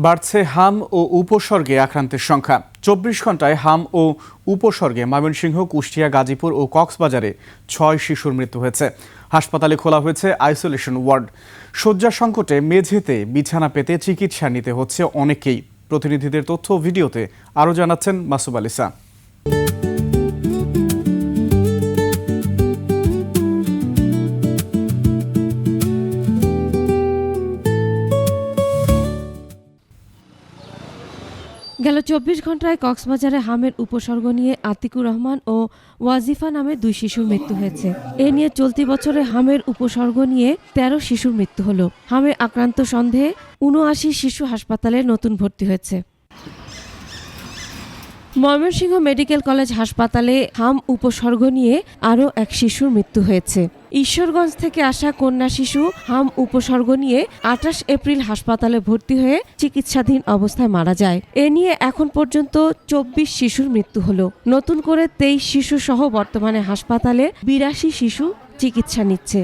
বাড়ছে হাম ও উপসর্গে আক্রান্তের সংখ্যা। ২৪ ঘন্টায় হাম ও উপসর্গে ময়মনসিংহ, কুষ্টিয়া, গাজীপুর ও কক্সবাজারে ৬ শিশুর মৃত্যু হয়েছে। হাসপাতালে খোলা হয়েছে আইসোলেশন ওয়ার্ড। শয্যা সংকটে মেঝেতে বিছানা পেতে চিকিৎসা নিতে হচ্ছে অনেকেই। প্রতিনিধিদের তথ্য ও ভিডিওতে আরও জানাচ্ছেন মাসুব আলিসা। গেল ২৪ ঘন্টায় কক্সবাজারে হামের উপসর্গ নিয়ে আতিকুর রহমান ও ওয়াজিফা নামে ২ শিশুর মৃত্যু হয়েছে। এ নিয়ে চলতি বছরে হামের উপসর্গ নিয়ে ১৩ শিশুর মৃত্যু হলো। হামে আক্রান্ত সন্দেহে ৭৯ শিশু হাসপাতালে নতুন ভর্তি হয়েছে। ময়মনসিংহ মেডিকেল কলেজ হাসপাতালে হাম উপসর্গ নিয়ে আরও ১ শিশুর মৃত্যু হয়েছে। ঈশ্বরগঞ্জ থেকে আসা কন্যা শিশু হাম উপসর্গ নিয়ে ২৮ এপ্রিল হাসপাতালে ভর্তি হয়ে চিকিৎসাধীন অবস্থায় মারা যায়। এ নিয়ে এখন পর্যন্ত ২৪ শিশুর মৃত্যু হলো। নতুন করে ২৩ শিশু সহ বর্তমানে হাসপাতালে ৮২ শিশু চিকিৎসা নিচ্ছে।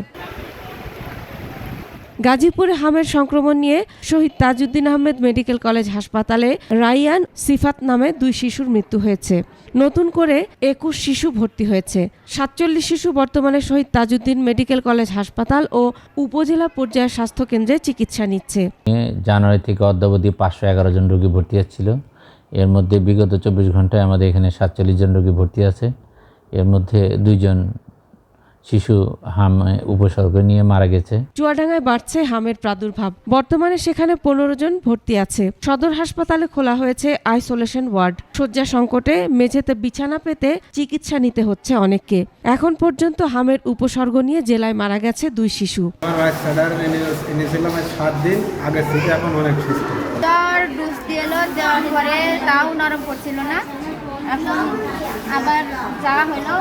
গাজীপুরে হামের সংক্রমণ নিয়ে শহীদ তাজউদ্দিন আহমেদ মেডিকেল কলেজ হাসপাতালে রাইয়ান সিফাত নামে ২ শিশুর মৃত্যু হয়েছে। নতুন করে ২১ শিশু ভর্তি হয়েছে। ৪৭ শিশু বর্তমানে শহীদ তাজউদ্দিন মেডিকেল কলেজ হাসপাতাল ও উপজেলা পর্যায়ের স্বাস্থ্যকেন্দ্রে চিকিৎসা নিচ্ছে। জানুয়ারি থেকে অদ্যাবধি ৫১১ জন রোগী ভর্তি হচ্ছিল। এর মধ্যে বিগত ২৪ ঘন্টায় আমাদের এখানে ৪৭ জন রোগী ভর্তি আছে। এর মধ্যে ২ জন শিশু হাম উপসর্গ নিয়ে মারা গেছে। চুয়াডাঙ্গায় বাড়ছে হামের প্রাদুর্ভাব। বর্তমানে সেখানে ১৫ জন ভর্তি আছে। সদর হাসপাতালে খোলা হয়েছে আইসোলেশন ওয়ার্ড। শয্যা সংকটে মেঝেতে বিছানা পেতে চিকিৎসা নিতে হচ্ছে অনেককে। এখন পর্যন্ত হামের উপসর্গ নিয়ে জেলায় মারা গেছে ২ শিশু। আমার ৭ দিন আগে থেকে এখন অনেক সুস্থ। ডোজ দিলো, দেওয়ার পরে তাও নরম পড়ছিল না, এখন আবার যাওয়া হলো।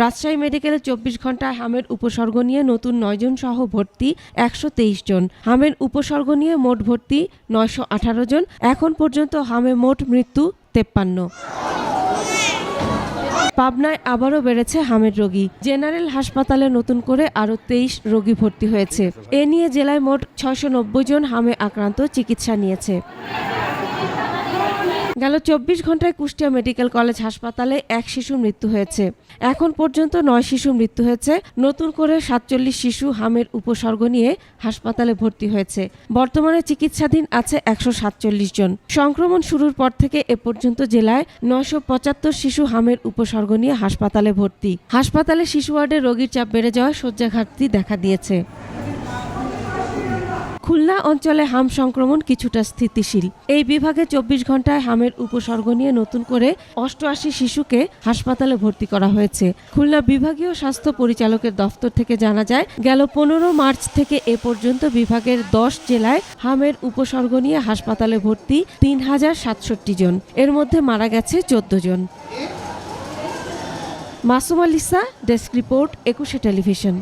রাজশাহী মেডিকেলে ২৪ ঘন্টায় হামের উপসর্গ নিয়ে নতুন ৯ জন সহ ভর্তি ১২৩ জন। হামের উপসর্গ নিয়ে মোট ভর্তি ৯১৮ জন। এখন পর্যন্ত হামে মোট মৃত্যু ৫৩। পাবনায় আবারও বেড়েছে হামের রোগী। জেনারেল হাসপাতালে নতুন করে আরও ২৩ রোগী ভর্তি হয়েছে। এ নিয়ে জেলায় মোট ৬৯০ জন হামে আক্রান্ত চিকিৎসা নিয়েছে। গেল ২৪ ঘন্টায় কুষ্টিয়া মেডিকেল কলেজ হাসপাতালে ১ শিশুর মৃত্যু হয়েছে। এখন পর্যন্ত ৯ শিশুর মৃত্যু হয়েছে। নতুন করে ৪৭ শিশু হামের উপসর্গ নিয়ে হাসপাতালে ভর্তি হয়েছে। বর্তমানে চিকিৎসাধীন আছে ১৪৭ জন। সংক্রমণ শুরুর পর থেকে এ পর্যন্ত জেলায় ৯৭৫ শিশু হামের উপসর্গ নিয়ে হাসপাতালে ভর্তি। হাসপাতালে শিশু ওয়ার্ডে রোগীর চাপ বেড়ে যাওয়ায় শয্যা ঘাটতি দেখা দিয়েছে। খুলনা অঞ্চলে হাম সংক্রমণ কিছুটা স্থিতিশীল। এই বিভাগে ২৪ ঘন্টায় হামের উপসর্গ নিয়ে নতুন করে ৮৮ শিশুকে হাসপাতালে ভর্তি করা হয়েছে। খুলনা বিভাগীয় স্বাস্থ্য পরিচালকের দফতর থেকে জানা যায়, গেল ১৫ মার্চ থেকে এ পর্যন্ত বিভাগের ১০ জেলায় হামের উপসর্গ নিয়ে হাসপাতালে ভর্তি ৩,০৬৭ জন। এর মধ্যে মারা গেছে ১৪ জন। Masum আলিসা, desk report, ২১ television.